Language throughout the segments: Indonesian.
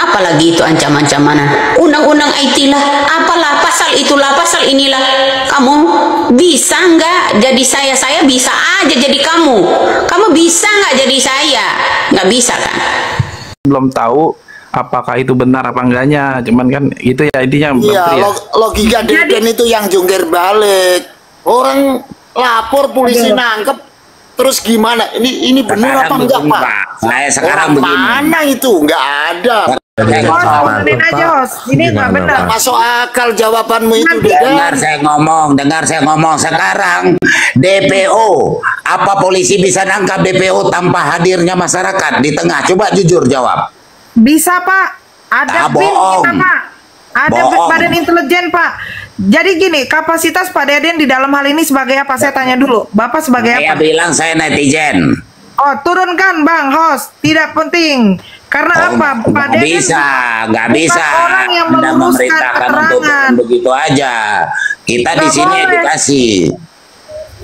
Apalagi itu ancaman-ancaman. Undang-undang IT lah, apalah pasal itulah, pasal inilah. Kamu bisa nggak jadi saya? Saya bisa aja jadi kamu. Kamu bisa nggak jadi saya? Nggak bisa kan? Belum tahu apakah itu benar apa enggaknya, cuman kan itu ya intinya. Iya, ya. Logika Deden itu yang jungkir balik. Orang lapor polisi nangkep, terus gimana? Ini benar apa enggak, Pak? Saya sekarang Orang begini. mana itu? Enggak ada. Turunin aja, Hos. Ini nggak benar. Masuk akal jawabanmu itu, Dengar Deden. saya ngomong sekarang. DPO, apa polisi bisa nangkap DPO tanpa hadirnya masyarakat di tengah? Coba jujur jawab. Bisa, Pak. Ada BIN bohong. kita, Pak. Ada Bohong. Badan Intelijen, Pak. Jadi gini, kapasitas Pak Deden di dalam hal ini sebagai apa? Saya tanya dulu. Bapak sebagai Saya apa? bilang saya netizen. Oh, turunkan, Bang, Host. Tidak penting. Karena apa? Pak Nggak Deden nggak bukan bisa. orang yang Anda meluruskan memerintahkan untuk keterangan. begitu aja. Kita di Nggak sini boleh. edukasi.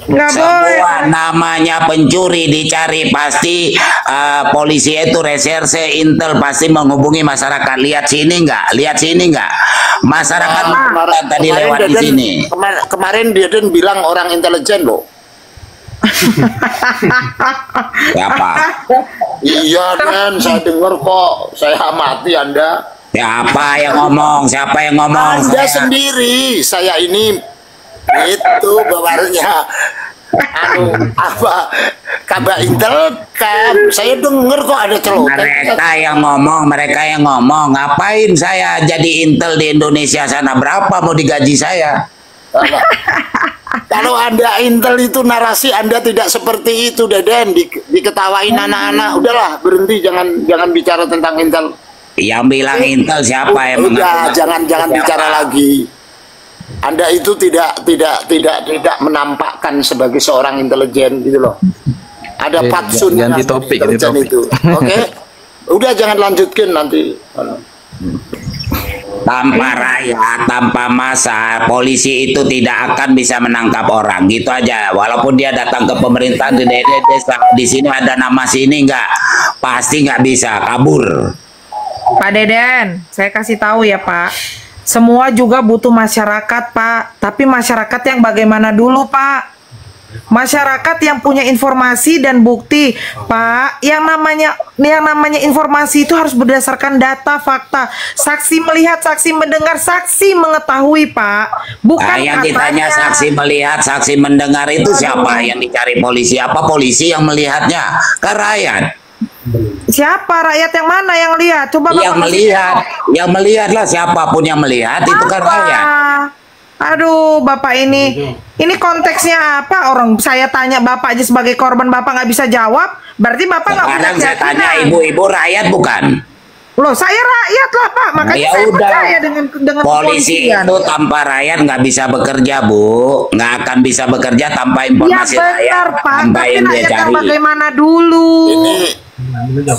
Nggak boleh. Semua namanya pencuri dicari pasti polisi itu reserse intel pasti menghubungi masyarakat. Lihat sini nggak? Masyarakat tadi lewat di Deden- sini. Kemarin Deden bilang orang intelijen loh. Siapa? Iya, Dan, saya dengar kok. Saya amati Anda. Siapa yang ngomong? Anda sendiri. Saya ini itu bawarnya kabar intel kan. Saya dengar kok ada celoteh. Mereka yang ngomong. Ngapain saya jadi intel di Indonesia sana? Berapa mau digaji saya? Kalau Anda intel itu narasi Anda tidak seperti itu, Deden. Diketawain anak-anak. Udahlah, berhenti, jangan bicara tentang intel. Yang bilang intel siapa yang Udah, mengaku? jangan bicara lagi. Anda itu tidak menampakkan sebagai seorang intelijen gitu loh. Ada patsun ganti topik, intelijen itu. Oke? Udah, jangan lanjutkan nanti. Tanpa rakyat, tanpa massa, polisi itu tidak akan bisa menangkap orang, gitu aja. Walaupun dia datang ke pemerintahan di desa, di sini ada nama sini nggak, pasti nggak bisa, kabur. Pak Deden, saya kasih tahu ya, Pak. Semua juga butuh masyarakat, Pak. Tapi masyarakat yang bagaimana dulu, Pak? Masyarakat yang punya informasi dan bukti, Pak. Yang namanya informasi itu harus berdasarkan data, fakta. Saksi melihat, saksi mendengar, saksi mengetahui, Pak. Bukan Yang ditanya katanya. saksi melihat, saksi mendengar itu siapa yang dicari polisi? Apa polisi yang melihatnya? Kan rakyat. Siapa rakyat yang mana yang lihat? Coba Yang Bapak melihat, yang melihatlah siapapun yang melihat itu kan rakyat. Aduh, Bapak ini konteksnya apa? Orang saya tanya Bapak aja sebagai korban, Bapak nggak bisa jawab. Berarti Bapak nggak punya Sekarang saya tanya keyakinan. ibu-ibu rakyat bukan? Loh, saya rakyat lah, Pak. Makanya Ya saya udah. percaya dengan Polisi kepolisian. itu tanpa rakyat nggak bisa bekerja, Bu. Nggak akan bisa bekerja tanpa Ya informasi benar, rakyat, Pak. tanpa Tapi yang dia rakyat yang cari. bagaimana dulu?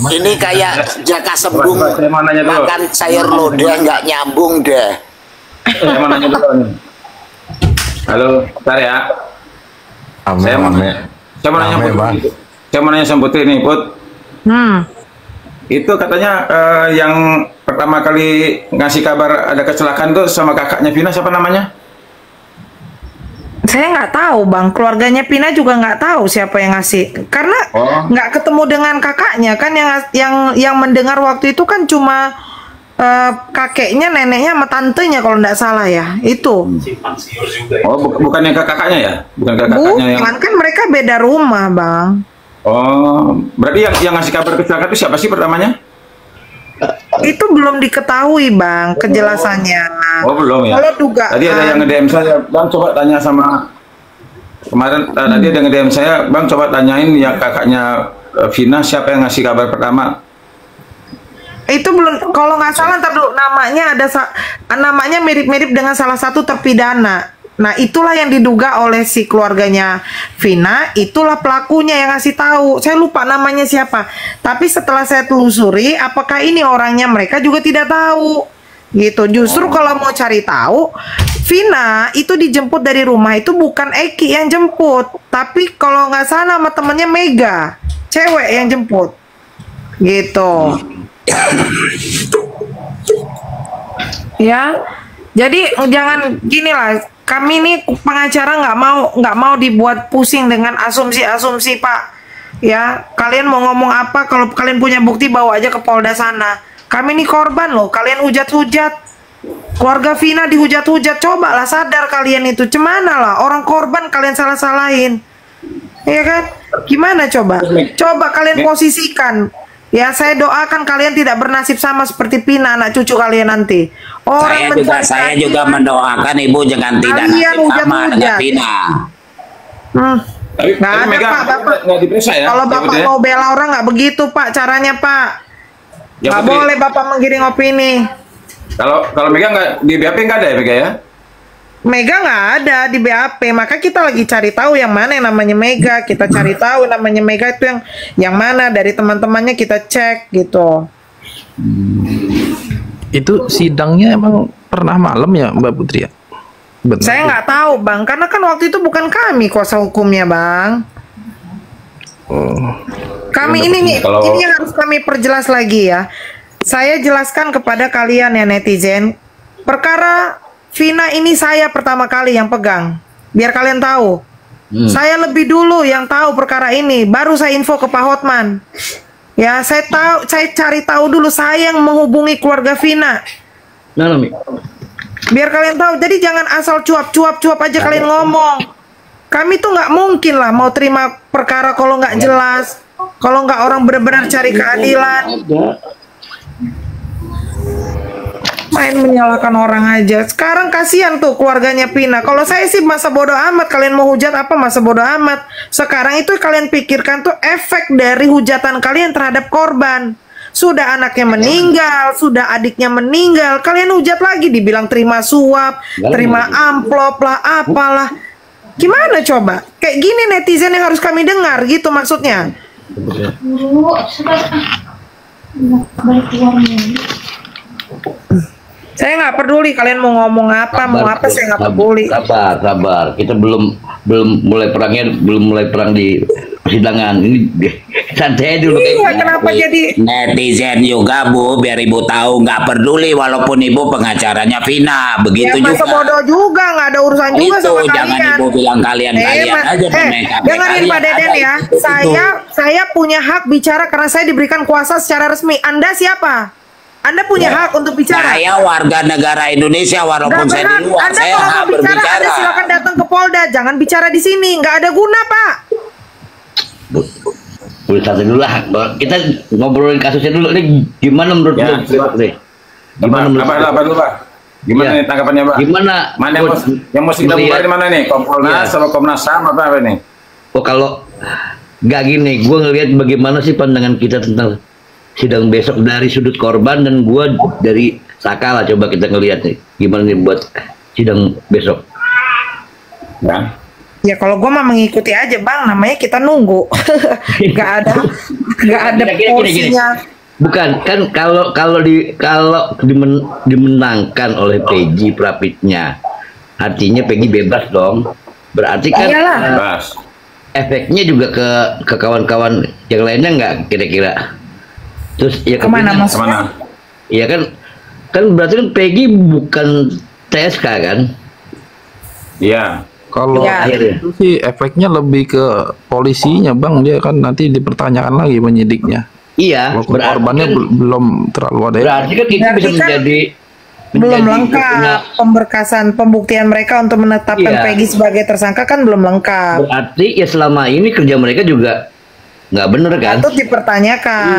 Ini kayak jaka sembung makan sayur lodeh nggak nyambung deh. Saya mau nanya dulu nih. Halo, bentar ya. Saya mau nanya Put. Saya mau nanya sama Putri nih, Put. Itu katanya yang pertama kali ngasih kabar ada kecelakaan tuh sama kakaknya Vina, siapa namanya? Saya nggak tahu, Bang. Keluarganya Pina juga nggak tahu siapa yang ngasih. Karena nggak ketemu dengan kakaknya kan, yang mendengar waktu itu kan cuma kakeknya, neneknya, sama tantenya kalau nggak salah ya. Itu. Oh, bukan yang ke kakaknya ya? Bukan ke kakaknya yang. Bukan, kan mereka beda rumah, Bang. Oh, berarti yang ngasih kabar kecelakaan itu siapa sih pertamanya? Itu belum diketahui, Bang, kejelasannya. Oh, belum ya. Kalau dugaan. Tadi ada yang nge-DM saya, Bang, coba tanya sama kemarin tadi ada yang nge-DM saya, Bang, coba tanyain ya kakaknya Vina siapa yang ngasih kabar pertama. Itu belum, kalau nggak salah, ntar dulu, namanya mirip-mirip dengan salah satu terpidana. Nah, itulah yang diduga oleh si keluarganya Vina, itulah pelakunya yang ngasih tahu. Saya lupa namanya siapa. Tapi setelah saya telusuri, apakah ini orangnya, mereka juga tidak tahu. Gitu. Justru kalau mau cari tahu, Vina itu dijemput dari rumah itu bukan Eki yang jemput, tapi kalau nggak salah sama temennya Mega, cewek yang jemput. Gitu. Ya, jadi jangan gini lah. Kami ini pengacara nggak mau dibuat pusing dengan asumsi-asumsi, Pak. Ya, kalian mau ngomong apa? Kalau kalian punya bukti bawa aja ke Polda sana. Kami ini korban loh. Kalian hujat-hujat. Keluarga Vina dihujat-hujat. Cobalah sadar kalian itu. Cemana lah orang korban kalian salah-salahin. Iya kan? Gimana coba? Coba kalian posisikan. Ya, saya doakan kalian tidak bernasib sama seperti Vina, anak cucu kalian nanti. Saya juga mendoakan ibu jangan tidak Kalian nasib sama dengan hujat-hujat. Vina. Tapi Nggak ada, Mega Pak. Bapak, nggak diperiksa ya? kalau Ya, Bapak Putri, ya? mau bela orang nggak begitu, Pak, caranya, Pak. Ya, Nggak Putri. boleh Bapak menggiring opini. Kalau Mega nggak di BAP nggak ada ya Mega ya? Mega nggak ada di BAP, maka kita lagi cari tahu yang mana yang namanya Mega. Kita cari tahu namanya Mega itu yang mana dari teman-temannya kita cek gitu. Itu sidangnya emang pernah malam ya Mbak Putri ya? Benar. Saya nggak tahu, Bang, karena kan waktu itu bukan kami kuasa hukumnya, Bang. Oh. Kami ini nih, Kalau- ini yang harus kami perjelas lagi ya. Saya jelaskan kepada kalian ya netizen, perkara Vina ini saya pertama kali yang pegang. Biar kalian tahu. Saya lebih dulu yang tahu perkara ini, baru saya info ke Pak Hotman. Ya, saya cari tahu dulu, saya yang menghubungi keluarga Vina. Biar kalian tahu. Jadi jangan asal cuap aja kalian ngomong. Kami tuh nggak mungkin lah mau terima perkara kalau nggak jelas, kalau nggak orang benar-benar cari keadilan. Main menyalahkan orang aja. Sekarang kasihan tuh keluarganya Vina. Kalau saya sih masa bodoh amat. Kalian mau hujat apa masa bodoh amat. Sekarang itu kalian pikirkan tuh efek dari hujatan kalian terhadap korban. Sudah anaknya meninggal, sudah adiknya meninggal. Kalian hujat lagi dibilang terima suap, terima amplop lah, apalah. Gimana coba? Kayak gini netizen yang harus kami dengar gitu maksudnya. Saya nggak peduli kalian mau ngomong apa, mau apa, saya nggak peduli. Sabar. Kita belum mulai perang di persidangan. Ini santai dulu. Iya, kenapa jadi Netizen juga Bu, biar ibu tahu nggak peduli walaupun ibu pengacaranya Vina, ya begitu masa juga. bodoh juga, nggak ada urusan juga Itu sama jangan kalian. ibu bilang kalian aja Dengerin Pak Deden ya, saya punya hak bicara karena saya diberikan kuasa secara resmi. Anda siapa? Anda punya hak untuk bicara. Saya warga negara Indonesia walaupun Nggak saya berhak. di luar, Anda saya kalau hak mau bicara, Anda berbicara. silakan datang ke Polda. Jangan bicara di sini, nggak ada guna Pak. Boleh satu dulu lah. Kita ngobrolin kasusnya dulu nih. Gimana menurut Ya, lu? coba. Nih? Gimana menurut lu? Apa dulu Pak? Gimana Iya. nih tanggapannya Pak? Gimana? Mana yang mesti kita bubarin mana nih? Kompolnas Iya. sama Komnas HAM apa nih? Oh kalau nggak gini, gue ngelihat bagaimana sih pandangan kita tentang sidang besok dari sudut korban dan gue dari Saka lah. Coba kita ngelihat nih gimana nih buat sidang besok. Ya. Ya kalau gue mah mengikuti aja Bang, namanya kita nunggu. Nggak ada Gini. porsinya. Bukan kan kalau dimenangkan oleh Peggy Prapitnya, artinya Peggy bebas dong. Berarti kan Iyalah. Bas. efeknya juga ke kawan-kawan yang lainnya nggak kira-kira. Terus ya Kemana Mas? maksudnya? Iya kan berarti kan Peggy bukan TSK kan? Iya. Kalau Ya. itu sih efeknya lebih ke polisinya Bang, dia kan nanti dipertanyakan lagi penyidiknya. Iya, Kalau berarti korbannya kan, belum terlalu ada. berarti kan kita Berarti bisa kan menjadi Belum punya- lengkap pemberkasan pembuktian mereka untuk menetapkan Iya. Peggy sebagai tersangka kan belum lengkap. berarti ya selama ini kerja mereka juga nggak bener kan? Patut dipertanyakan.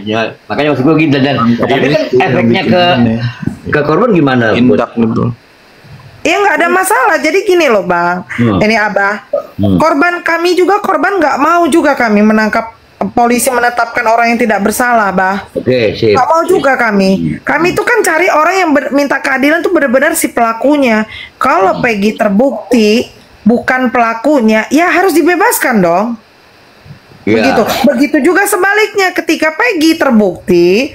Iya, makanya maksud gue gitu dan tapi kan efeknya ke korban gimana? Indak gitu. Iya nggak ada masalah. Jadi gini loh Bang, ini Abah, korban kami juga korban nggak mau juga kami menangkap polisi menetapkan orang yang tidak bersalah, Bah. Oke, sip. Nggak mau juga kami. Kami itu kan cari orang yang minta keadilan tuh benar-benar si pelakunya. Kalau Peggy terbukti bukan pelakunya, ya harus dibebaskan dong. Iya. Begitu juga sebaliknya ketika Peggy terbukti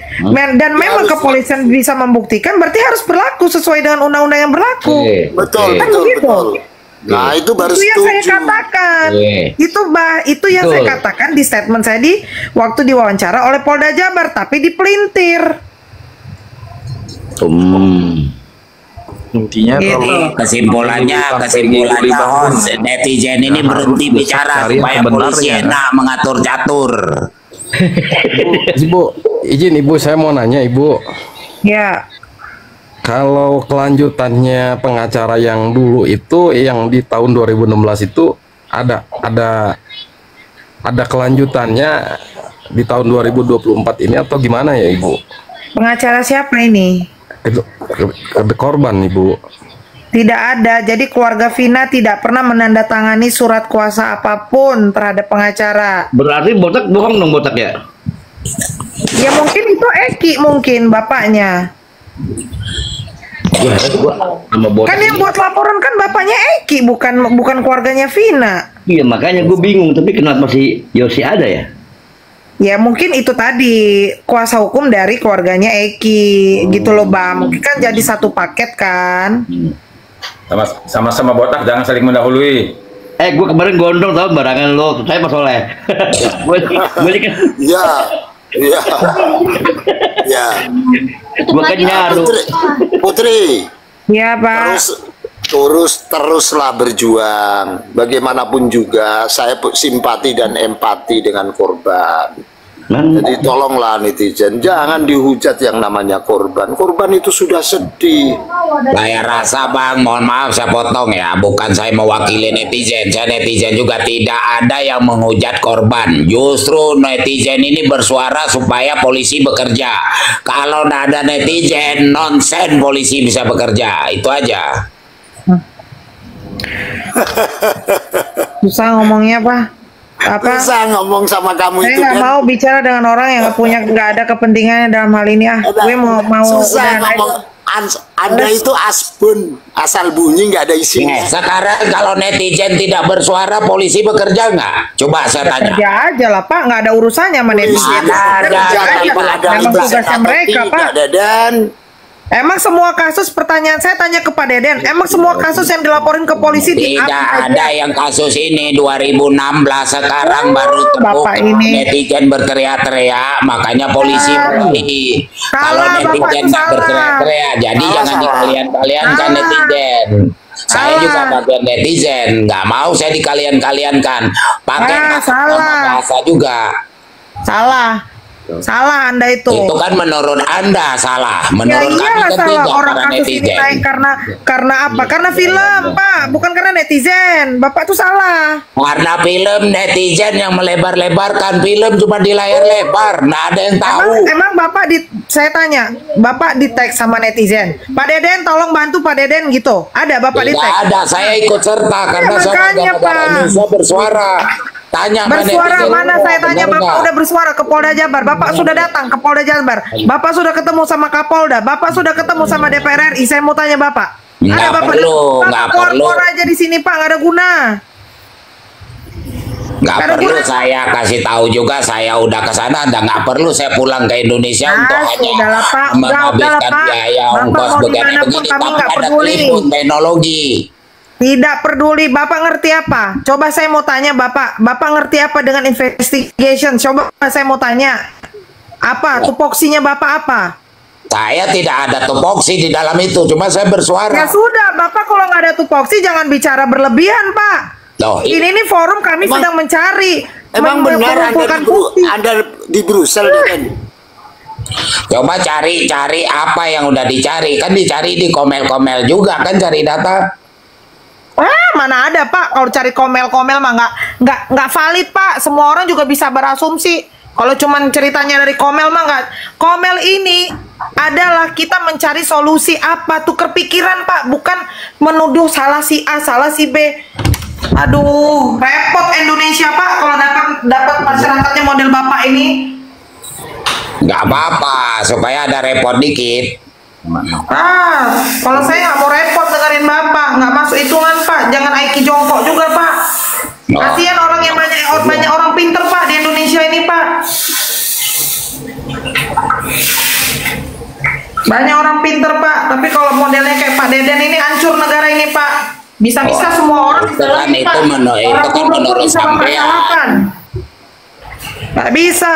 dan memang kepolisian bisa membuktikan, berarti harus berlaku sesuai dengan undang-undang yang berlaku. Oke. Betul, Oke. Kan betul, begitu. betul. Nah, itu baru Itu yang saya setuju. katakan. Oke. Itu yang saya Betul. katakan di statement saya di waktu diwawancara oleh Polda Jabar, tapi dipelintir. Intinya Gitu. kalau Kesimpulannya host, netizen ini berhenti bicara cari yang supaya polisi sebenarnya. enak mengatur catur. Ibu, izin Ibu, saya mau nanya Ibu. Ya, Kalau kelanjutannya pengacara yang dulu itu, yang di tahun 2016 itu ada kelanjutannya di tahun 2024 ini atau gimana ya Ibu? pengacara siapa ini? Ke korban Ibu. Tidak ada. Jadi keluarga Vina tidak pernah menandatangani surat kuasa apapun terhadap pengacara. Berarti botak bohong dong, botak ya? Ya mungkin itu Eki, mungkin bapaknya. Gua heran gua sama botak. Kan yang buat laporan kan bapaknya Eki, bukan keluarganya Vina. Iya, makanya gue bingung, tapi kenapa si Yosi ada ya? Ya mungkin itu tadi kuasa hukum dari keluarganya Eki, gitu loh Bang. Mungkin kan jadi satu paket kan. Sama-sama botak, jangan saling mendahului. Gue kemarin gondrong tau barangan lo, saya Mas Soleh. Gue kan, Ya, ya, ya. gue kan nyaru. Putri, Ya Pak. teruslah berjuang. Bagaimanapun juga, saya simpati dan empati dengan korban. Jadi tolonglah netizen, jangan dihujat yang namanya korban. Korban itu sudah sedih. Saya rasa Bang, mohon maaf saya potong ya, bukan saya mewakili netizen. Saya netizen juga, tidak ada yang menghujat korban. Justru netizen ini bersuara supaya polisi bekerja. Kalau tidak ada netizen, nonsen polisi bisa bekerja. Itu aja. Susah ngomongnya Pak. Apa? Bisa ngomong sama kamu Saya itu nggak kan. mau bicara dengan orang yang nggak ada kepentingannya dalam hal ini ah. Gue mau Susah udah, ngomong. Anda itu asbun, asal bunyi nggak ada isinya. Sekarang kalau netizen tidak bersuara, polisi bekerja nggak? Coba saya tanya. kerja aja lah Pak, nggak ada urusannya sama netizen. Ada, Memang tugasnya mereka Pak. Dan Emang semua kasus, pertanyaan saya tanya ke Pak Deden, emang semua kasus yang dilaporin ke polisi Tidak ada yang kasus ini 2016, sekarang baru Bapak terbuka. ini. Netizen berteriak-teriak, makanya polisi berhenti. Kalau Salah, Bapak netizen itu nggak salah. berteriak-teriak, jadi jangan dikalian-kaliankan Salah. netizen. Saya Salah. juga bagian netizen, nggak mau saya dikalian-kaliankan. Pakai salah. bahasa juga. Salah Anda itu. Itu kan menurut Anda salah, Ya menurut kami iyalah kan salah, tidak, orang para kasus ini netizen. naik karena apa? Karena film Pak, bukan karena netizen. Bapak tuh salah. Karena film netizen yang melebar-lebarkan film cuma di layar lebar, nggak ada yang tahu. Emang Bapak saya tanya, Bapak di tag sama netizen. Pak Deden tolong bantu Pak Deden gitu. Ada Bapak di Tidak tag? ada, saya ikut serta karena saya makanya, warga negara Pak. Indonesia bersuara. Tanya sama Bersuara netizen, mana saya tanya benar Bapak nggak? udah bersuara ke Polda Jabar. Bapak sudah datang ke Polda Jabar. Bapak sudah ketemu sama Kapolda. Bapak sudah ketemu sama DPR RI. Saya mau tanya Bapak. Nggak Bapak perlu, Bapak nggak keluar perlu. aja di sini Pak, nggak ada guna. Nggak Karena perlu gua- saya kasih tahu juga, saya udah ke sana, nggak perlu saya pulang ke Indonesia untuk hanya sudahlah, Pak. menghabiskan Udahlah, Pak. biaya Bapak ongkos mau begini dimanapun begini, kami tapi nggak ada peduli. telepon teknologi. Tidak peduli, Bapak ngerti apa? Coba saya mau tanya Bapak ngerti apa dengan investigation? Coba saya mau tanya. Apa tupoksinya Bapak apa? Saya tidak ada tupoksi di dalam itu, cuma saya bersuara. Ya sudah, Bapak kalau nggak ada tupoksi jangan bicara berlebihan, Pak. Loh, Ini forum kami sedang mencari. emang benar mengumpulkan bukti. Anda di Brussels kan? coba cari apa yang udah dicari, kan dicari di komel-komel juga kan, cari data. Mana ada Pak, kalau cari komel-komel mah nggak valid Pak. Semua orang juga bisa berasumsi. Kalau cuman ceritanya dari komel mah nggak. Komel ini adalah kita mencari solusi apa, tukar pikiran Pak, bukan menuduh salah si A, salah si B. Aduh, repot Indonesia Pak kalau dapat masyarakatnya model Bapak ini. Nggak apa-apa, supaya ada repot dikit. Kalau saya nggak mau repot dengerin Bapak, nggak masuk hitungan Pak. Jangan Aiki jongkok juga Pak. Oh. Kasihan orang yang banyak orang pinter Pak di Indonesia ini Pak. Banyak orang pinter Pak, tapi kalau modelnya kayak Pak Deden ini hancur negara ini Pak. Bisa-bisa semua orang Itu bisa kan- lebih, itu Pak. menurut- itu Orang kan buruk pun menurut bisa Bapak sampean. salahkan. Nggak bisa.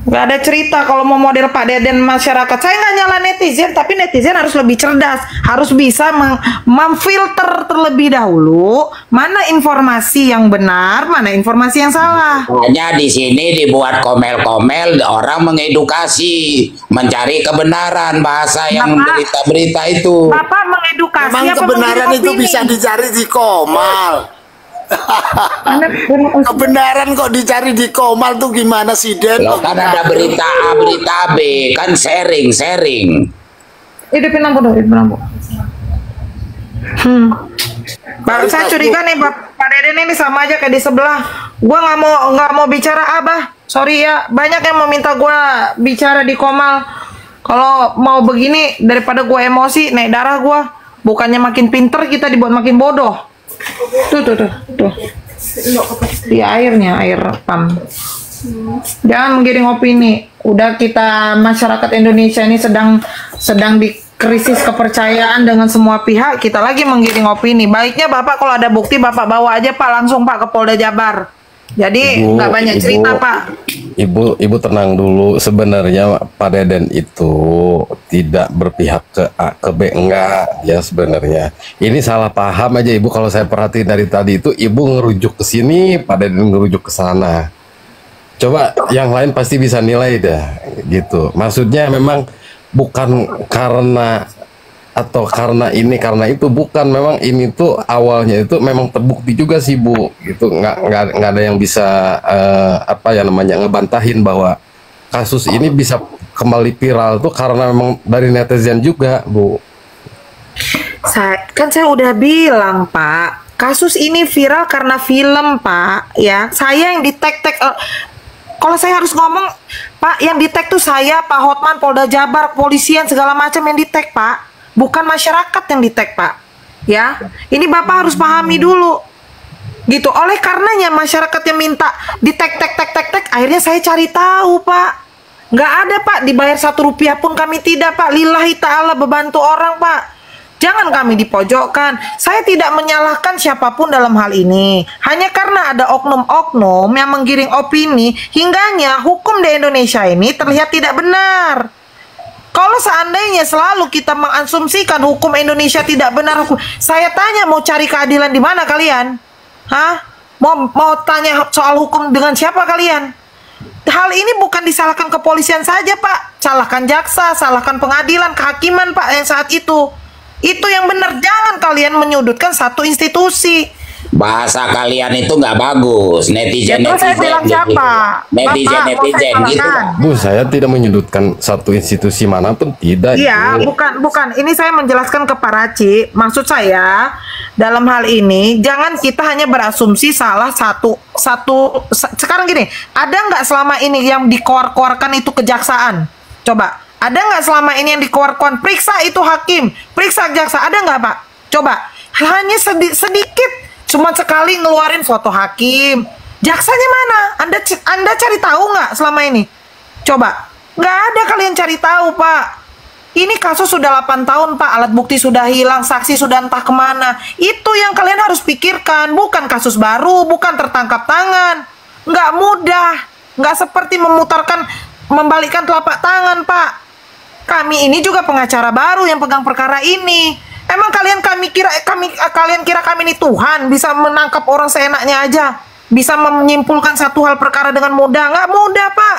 Nggak ada cerita kalau mau model Pak Deden masyarakat. Saya nggak nyala netizen, tapi netizen harus lebih cerdas, harus bisa memfilter terlebih dahulu mana informasi yang benar, mana informasi yang salah. Hanya di sini dibuat komel-komel, orang mengedukasi, mencari kebenaran bahasa yang berita-berita itu. Bapak mengedukasi Memang apa kebenaran itu opini? bisa dicari di Komal. Kebenaran kok dicari di Komal tuh gimana sih, Den? Loh, kan ada berita A, berita B, kan sharing. Hidupin lampu dong, hidupin lampu. Saya curiga nih Pak Deden ini sama aja kayak di sebelah. Gua nggak mau bicara Abah. Sorry ya, banyak yang meminta gua bicara di Komal. Kalau mau begini daripada gua emosi, naik darah gua. Bukannya makin pinter, kita dibuat makin bodoh. Tuh. Di airnya, air pam. Jangan menggiring opini. Udah kita masyarakat Indonesia ini sedang di krisis kepercayaan dengan semua pihak. Kita lagi menggiring opini. Baiknya Bapak kalau ada bukti Bapak bawa aja Pak langsung Pak ke Polda Jabar. Jadi nggak banyak cerita Pak. Ibu tenang dulu. Sebenarnya Pak Deden itu tidak berpihak ke A ke B, enggak ya sebenarnya. Ini salah paham aja Ibu. Kalau saya perhatiin dari tadi itu Ibu ngerujuk ke sini, Pak Deden ngerujuk ke sana. Coba yang lain pasti bisa nilai dah gitu. Maksudnya memang bukan karena atau karena ini karena itu, bukan, memang ini tuh awalnya itu memang terbukti juga sih Bu gitu, nggak ada yang bisa apa ya namanya ngebantahin bahwa kasus ini bisa kembali viral tuh karena memang dari netizen juga Bu. Saya udah bilang Pak, kasus ini viral karena film Pak ya. Saya yang di tag kalau saya harus ngomong Pak, yang di tag tuh saya, Pak Hotman, Polda Jabar, kepolisian segala macam yang di tag Pak. Bukan masyarakat yang di tag Pak. Ya, ini Bapak harus pahami dulu. Gitu. Oleh karenanya masyarakat yang minta di tag, akhirnya saya cari tahu Pak. Nggak ada Pak, dibayar 1 rupiah pun kami tidak Pak. Lillahi ta'ala membantu orang Pak. Jangan kami dipojokkan. Saya tidak menyalahkan siapapun dalam hal ini. Hanya karena ada oknum-oknum yang menggiring opini, hingganya hukum di Indonesia ini terlihat tidak benar. Kalau seandainya selalu kita mengasumsikan hukum Indonesia tidak benar, saya tanya mau cari keadilan di mana kalian? Hah? Mau tanya soal hukum dengan siapa kalian? Hal ini bukan disalahkan kepolisian saja Pak, salahkan jaksa, salahkan pengadilan, kehakiman Pak yang saat itu. Itu yang benar, jangan kalian menyudutkan satu institusi. Bahasa kalian itu nggak bagus, netizen saya bilang siapa? netizen gitu. Bu, saya tidak menyudutkan satu institusi manapun, tidak. Iya, bukan. Ini saya menjelaskan ke Pak Raci. Maksud saya dalam hal ini jangan kita hanya berasumsi salah satu. Sekarang gini, ada nggak selama ini yang dikeluarkan itu kejaksaan? Coba, ada nggak selama ini yang dikeluarkan? Periksa itu hakim, periksa jaksa, ada nggak Pak? Coba, hanya sedikit. Cuma sekali ngeluarin foto hakim. Jaksanya mana? Anda cari tahu nggak selama ini? Coba. Nggak ada kalian cari tahu, Pak. Ini kasus sudah 8 tahun, Pak. Alat bukti sudah hilang, saksi sudah entah kemana. Itu yang kalian harus pikirkan. Bukan kasus baru, bukan tertangkap tangan. Nggak mudah. Nggak seperti membalikkan telapak tangan, Pak. Kami ini juga pengacara baru yang pegang perkara ini. Emang kalian kira kami ini Tuhan bisa menangkap orang seenaknya aja, bisa menyimpulkan satu hal perkara dengan mudah? Nggak mudah Pak.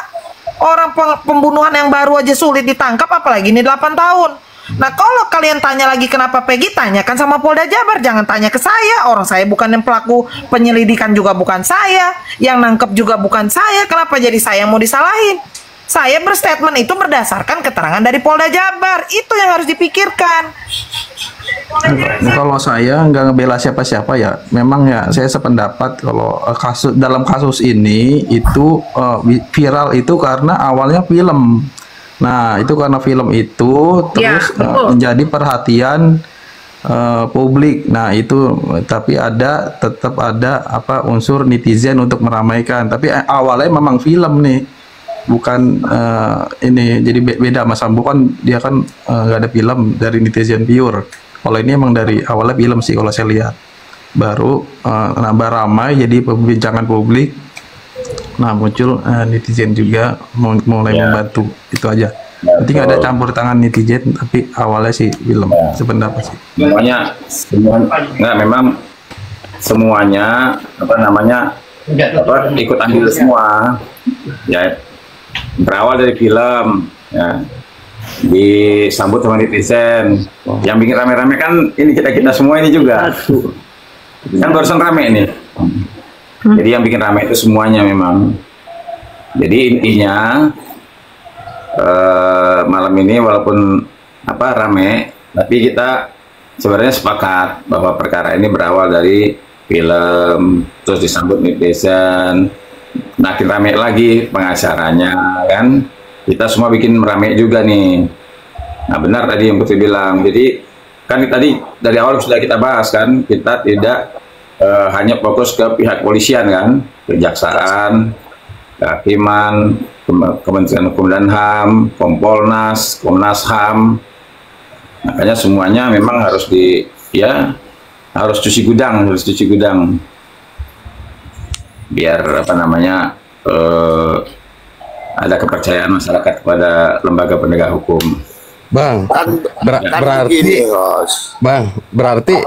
Orang pembunuhan yang baru aja sulit ditangkap, apalagi ini 8 tahun. Nah kalau kalian tanya lagi kenapa Peggy, tanyakan sama Polda Jabar, jangan tanya ke saya. Orang saya bukan yang pelaku penyelidikan, juga bukan saya, yang nangkep juga bukan saya. Kenapa jadi saya yang mau disalahin? Saya berstatement itu berdasarkan keterangan dari Polda Jabar. Itu yang harus dipikirkan. Kalau saya nggak ngebela siapa-siapa ya, memang ya saya sependapat kalau dalam kasus ini itu viral itu karena awalnya film. Nah itu karena film itu terus menjadi perhatian publik. Nah itu tapi tetap ada unsur netizen untuk meramaikan. Tapi awalnya memang film nih. Bukan ini, jadi beda Mas Ambo kan dia kan nggak ada film dari netizen pure. Kalau ini emang dari awalnya film sih kalau saya lihat, baru nambah ramai jadi perbincangan publik Nah, muncul netizen juga mulai membantu, itu aja. Nanti nggak ada campur tangan netizen, tapi awalnya sih film, sependapat sih. Memang semuanya ikut andil semua, ya berawal dari film, ya disambut sama netizen. Yang bikin rame-rame kan ini kita semua ini juga, kan barusan rame ini. Jadi yang bikin rame itu semuanya memang. Jadi intinya malam ini walaupun rame, tapi kita sebenarnya sepakat bahwa perkara ini berawal dari film, terus disambut netizen, makin rame lagi pengacaranya kan. Kita semua bikin rame juga nih. Nah benar tadi yang Putri bilang. Jadi kan tadi dari awal sudah kita bahas kan, kita tidak hanya fokus ke pihak polisian kan, kejaksaan, kehakiman, Kementerian Hukum dan HAM, Kompolnas, Komnas HAM. Makanya semuanya memang harus harus cuci gudang, biar ada kepercayaan masyarakat kepada lembaga penegak hukum. Bang, berarti